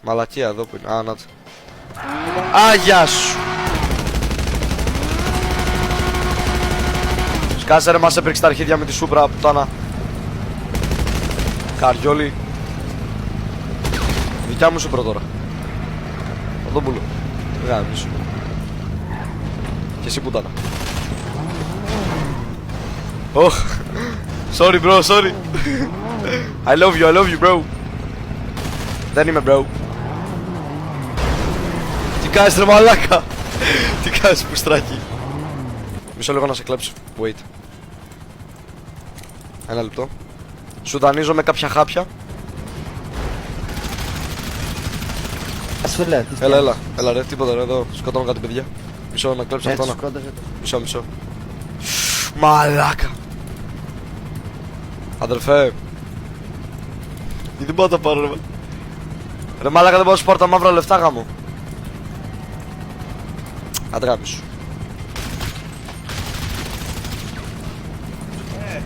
Μαλακία εδώ που είναι. Α, να το. Άγια σου. Σκάσε ρε, μας έπαιξε τα αρχίδια με τη σούπρα, πουτάνα. Καριόλι. Δικιά μου σούπρα τώρα. Οδόμπουλο. Γάμισου. Και εσύ πουτάνα. Oh. Sorry bro, sorry. I love you bro. Δεν είμαι bro. Τι κάνεις ρε μαλάκα. Τι κάνεις πουστράκι. Μισό λίγο να σε κλέψω. Wait. Ένα λεπτό. Σου δανείζω με κάποια χάπια. Έλα ρε, τίποτα ρε, εδώ σκοτώνω κάτι παιδιά. Μισό να κλέψω αυτό να. Μισό. Μαλάκα. Αδερφέ. Γιατί μπορώ να τα πάρω ρε. Ρε μαλάκα, δεν μπορώ να σου πάρω τα μαύρα λεφτά γάμο. Αντράμι σου.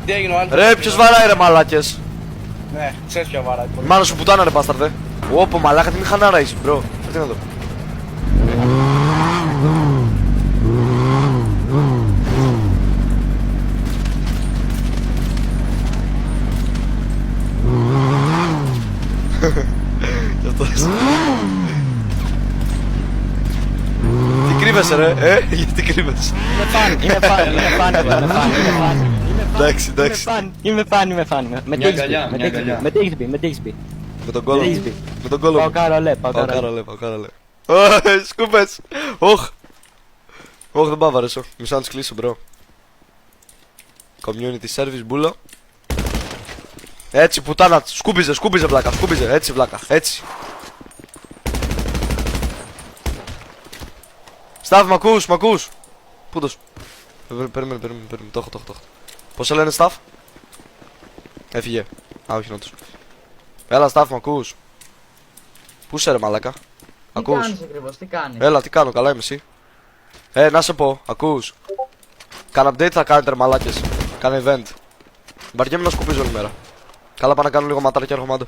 Τι έγινε ο άλλος. Ρε ποιος βαράει ρε μαλάκες. Ναι, ξέρεις ποιο βαράει. Μάνα σου πουτάνα ρε μπάσταρδε. Όπο μαλάκα, τι μηχανάρα είσαι μπρο. Τι είναι εδώ. Κι αυτός. Τι κρύβεσαι ρε, γιατί κρύβεσαι. Είμαι φαν. Εντάξει. Είμαι φαν. Με τι έχεις πει. Με τον κόλλο. Με τον κόλλο. Πάω καρολέ. Σκούπες. Όχ, δεν πάω βαρέσω. Μισό να τις κλείσω μπρο. Community service μπούλο. Έτσι πουτάνα. Σκούπιζε βλάκα. Έτσι βλάκα. Έτσι. Σταύ μ' ακούς. Πού το. Περίμενε. Το έχω. Πώς σε λένε Σταύ. Έφυγε. Α, όχι νότος. Έλα Σταύ μ' ακούς. Πού σε ρε μαλάκα. Ακούς. Τι κάνεις ακριβώς, τι κάνεις. Έλα, τι κάνω, καλά είμαι εσύ. Να σε πω, ακούς. Κάνα update θα κάνετε ρε μαλάκες. Κάνε event. Βαριέμαι να σκουπίζω όλη μέρα. Καλά, πάω να κάνω λίγο ματάρια και έρχομαι άντε.